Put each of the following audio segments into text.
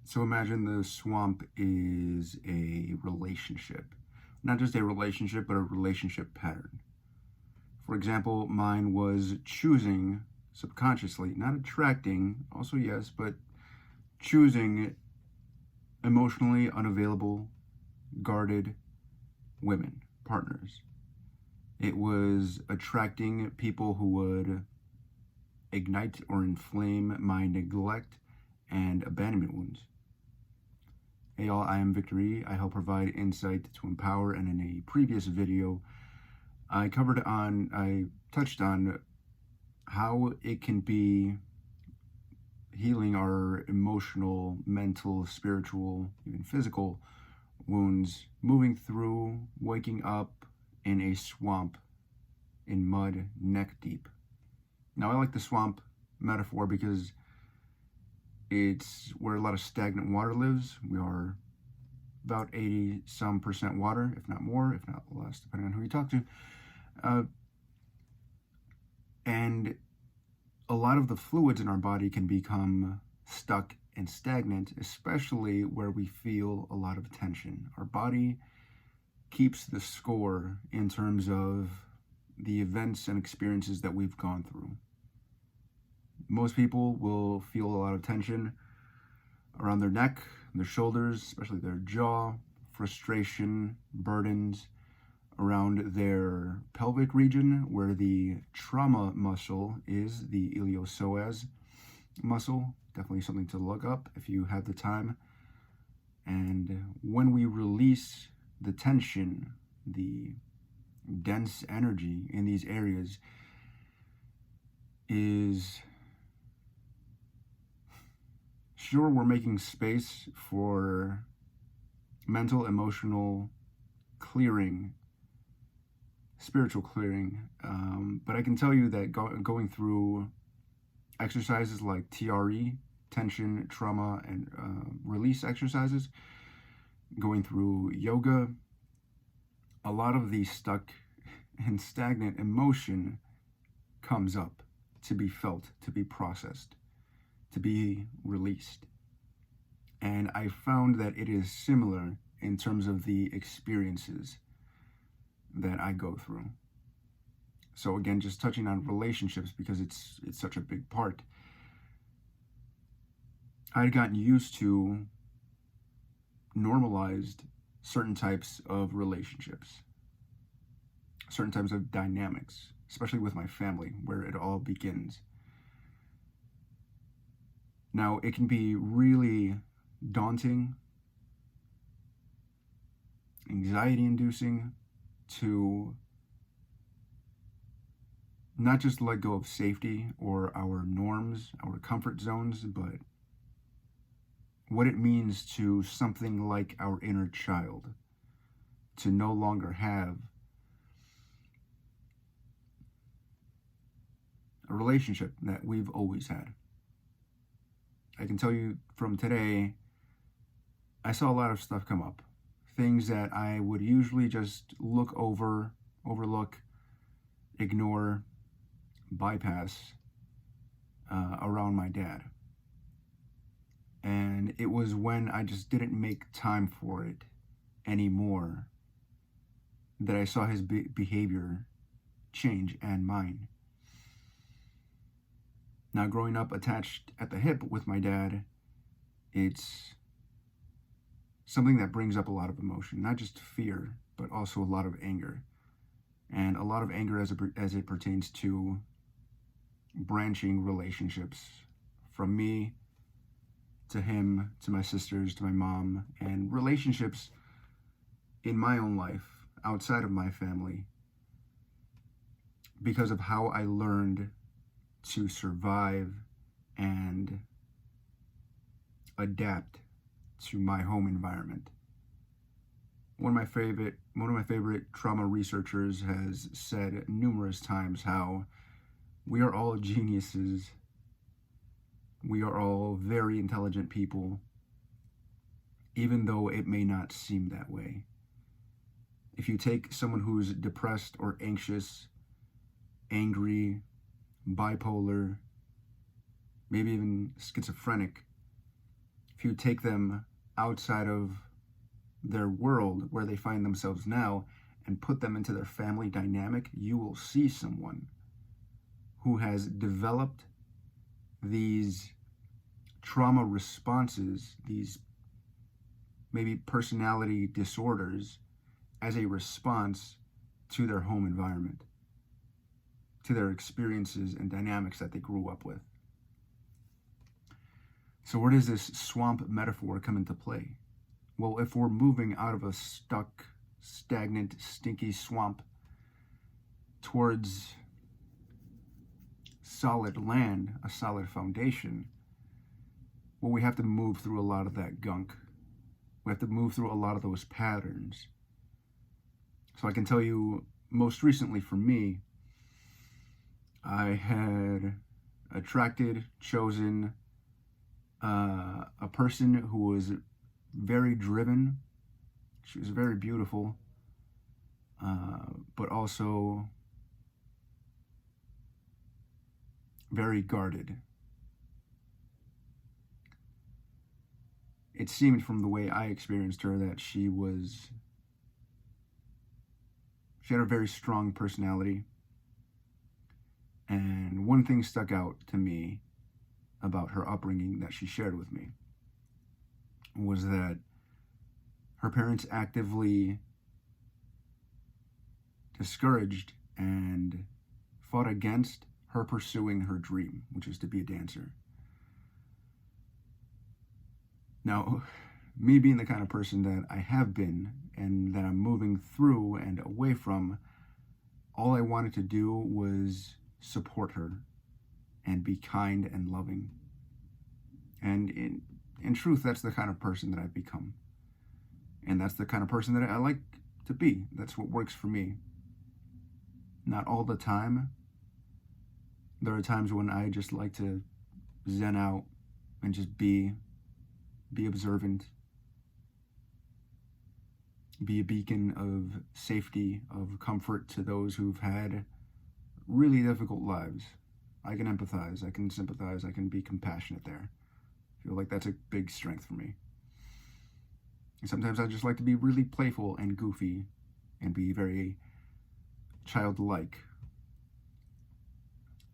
So imagine the swamp is a relationship. Not just a relationship, but a relationship pattern. For example, mine was choosing subconsciously, not attracting, also yes, but choosing emotionally unavailable, guarded women, partners. It was attracting people who would ignite or inflame my neglect and abandonment wounds. Hey y'all, I am VictorY. I help provide insight to empower, and in a previous video, I touched on how it can be healing our emotional, mental, spiritual, even physical wounds, moving through, waking up in a swamp in mud, neck deep. Now, I like the swamp metaphor because it's where a lot of stagnant water lives. We are about 80% water, if not more, if not less, depending on who you talk to. And a lot of the fluids in our body can become stuck and stagnant, especially where we feel a lot of tension. Our body keeps the score in terms of the events and experiences that we've gone through. Most people will feel a lot of tension around their neck, their shoulders, especially their jaw, frustration, burdens around their pelvic region, where the trauma muscle is, the iliopsoas muscle. Definitely something to look up if you have the time. And when we release the tension, the dense energy in these areas is, sure, we're making space for mental, emotional clearing, spiritual clearing, but I can tell you that going through exercises like TRE, tension, trauma, and release exercises, going through yoga, a lot of the stuck and stagnant emotion comes up to be felt, to be processed, to be released. And I found that it is similar in terms of the experiences that I go through. So again, just touching on relationships because it's such a big part. I'd gotten used to normalized certain types of relationships, certain types of dynamics, especially with my family, where it all begins. Now, it can be really daunting, anxiety-inducing to not just let go of safety or our norms, our comfort zones, but what it means to something like our inner child to no longer have a relationship that we've always had. I can tell you from today, I saw a lot of stuff come up. Things that I would usually just overlook, ignore, bypass around my dad. And it was when I just didn't make time for it anymore that I saw his behavior change and mine. Now, growing up attached at the hip with my dad, it's something that brings up a lot of emotion, not just fear, but also a lot of anger. And a lot of anger as it pertains to branching relationships from me to him, to my sisters, to my mom, and relationships in my own life outside of my family because of how I learned to survive and adapt to my home environment. One of my favorite trauma researchers has said numerous times how we are all geniuses. We are all very intelligent people, even though it may not seem that way. If you take someone who's depressed or anxious, angry, bipolar, maybe even schizophrenic, if you take them outside of their world where they find themselves now and put them into their family dynamic, you will see someone who has developed these trauma responses, these maybe personality disorders, as a response to their home environment, to their experiences and dynamics that they grew up with. So where does this swamp metaphor come into play? Well, if we're moving out of a stuck, stagnant, stinky swamp towards solid land, a solid foundation, well, we have to move through a lot of that gunk. We have to move through a lot of those patterns. So I can tell you, most recently for me, I had attracted, chosen a person who was very driven. She was very beautiful, but also very guarded. It seemed from the way I experienced her that she had a very strong personality. And one thing stuck out to me about her upbringing that she shared with me was that her parents actively discouraged and fought against her pursuing her dream, which is to be a dancer. Now, me being the kind of person that I have been and that I'm moving through and away from, all I wanted to do was support her and be kind and loving. And in truth, that's the kind of person that I've become. And that's the kind of person that I like to be. That's what works for me. Not all the time. There are times when I just like to zen out and just be observant, be a beacon of safety, of comfort to those who've had really difficult lives. I can empathize, I can sympathize, I can be compassionate there. I feel like that's a big strength for me. And sometimes I just like to be really playful and goofy and be very childlike.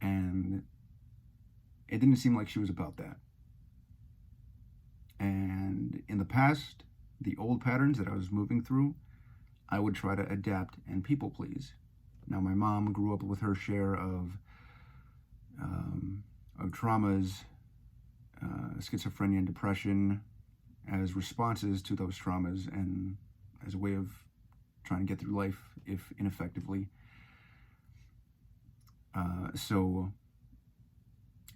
And it didn't seem like she was about that. And in the past, the old patterns that I was moving through, I would try to adapt and people please. Now, my mom grew up with her share of traumas, schizophrenia and depression as responses to those traumas and as a way of trying to get through life, if ineffectively. So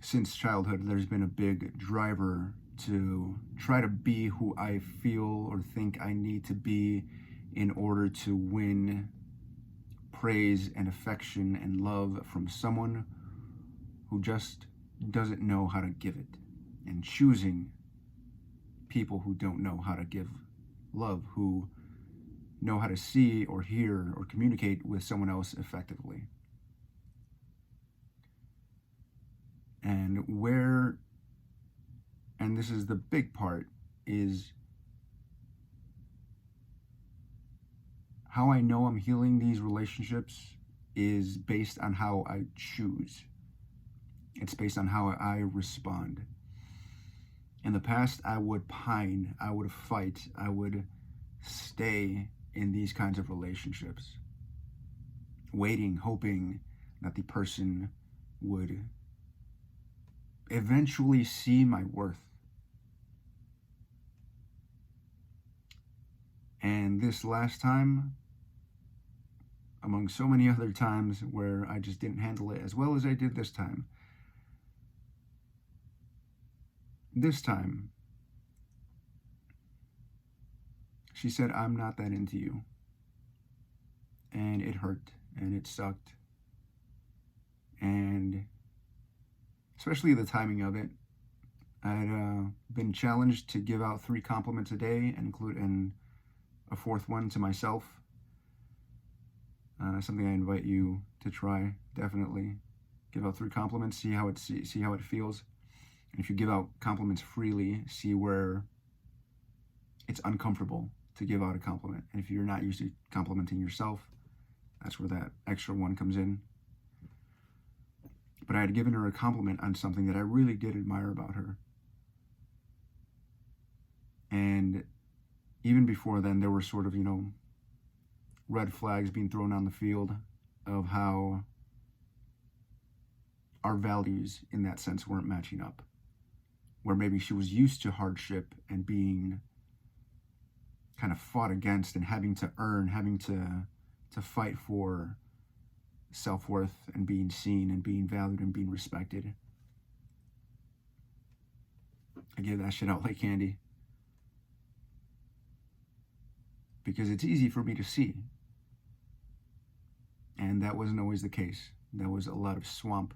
since childhood, there's been a big driver to try to be who I feel or think I need to be in order to win praise and affection and love from someone who just doesn't know how to give it, and choosing people who don't know how to give love, who know how to see or hear or communicate with someone else effectively. And this is the big part, is how I know I'm healing these relationships is based on how I choose. It's based on how I respond. In the past, I would pine, I would fight, I would stay in these kinds of relationships, waiting, hoping that the person would eventually see my worth. And this last time, among so many other times where I just didn't handle it as well as I did this time, she said, "I'm not that into you." And it hurt and it sucked. And especially the timing of it. I'd been challenged to give out 3 compliments a day and include a 4th one to myself. Something I invite you to try. Definitely give out 3 compliments. See how it feels. And if you give out compliments freely, see where it's uncomfortable to give out a compliment. And if you're not used to complimenting yourself, that's where that extra one comes in. But I had given her a compliment on something that I really did admire about her. And even before then, there were sort of, red flags being thrown on the field of how our values in that sense weren't matching up. Where maybe she was used to hardship and being kind of fought against and having to earn, having to fight for self-worth and being seen and being valued and being respected. I gave that shit out like candy. Because it's easy for me to see. And that wasn't always the case. There was a lot of swamp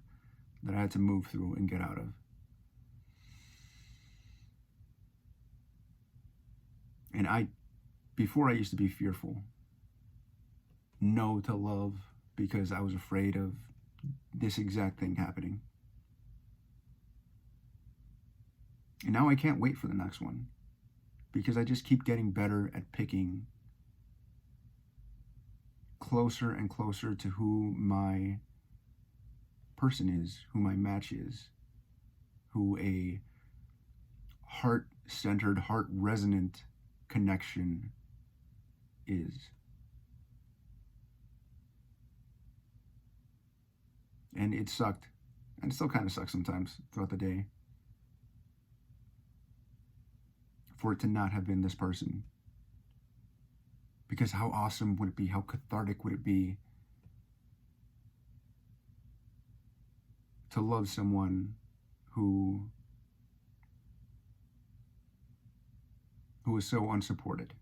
that I had to move through and get out of. And before I used to be fearful, no to love, because I was afraid of this exact thing happening. And now I can't wait for the next one, because I just keep getting better at picking closer and closer to who my person is, who my match is, who a heart-centered, heart-resonant connection is. And it sucked, and it still kind of sucks sometimes throughout the day, for it to not have been this person. Because how awesome would it be, how cathartic would it be to love someone who is so unsupported,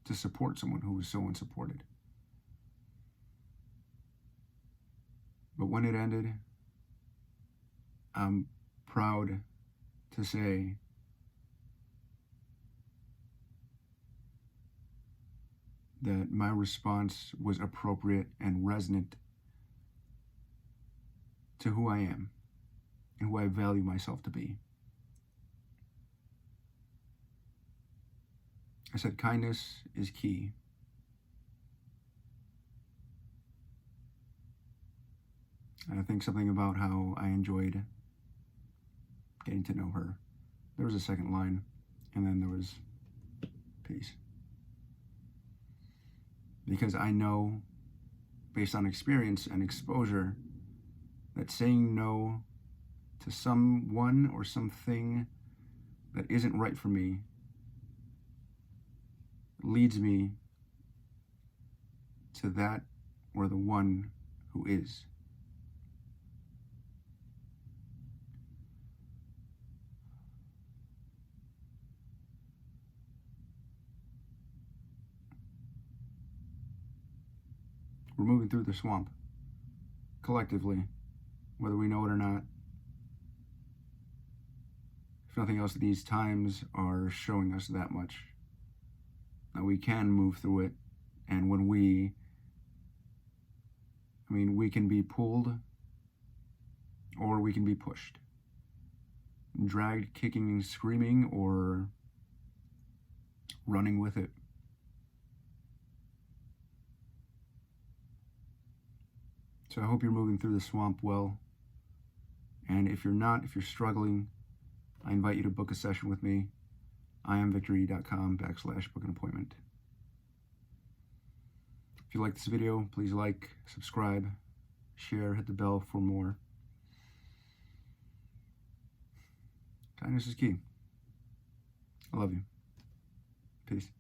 to support someone who is so unsupported. But when it ended, I'm proud to say that my response was appropriate and resonant to who I am and who I value myself to be. I said kindness is key. And I think something about how I enjoyed getting to know her. There was a second line, and then there was peace. Because I know, based on experience and exposure, that saying no to someone or something that isn't right for me leads me to that or the one who is. We're moving through the swamp, collectively, whether we know it or not. If nothing else, these times are showing us that much, that we can move through it, and when we can be pulled, or we can be pushed, dragged, kicking and screaming, or running with it. So I hope you're moving through the swamp well. And if you're not, if you're struggling, I invite you to book a session with me. I am VictorY.com/book an appointment. If you like this video, please like, subscribe, share, hit the bell for more. Kindness is key. I love you. Peace.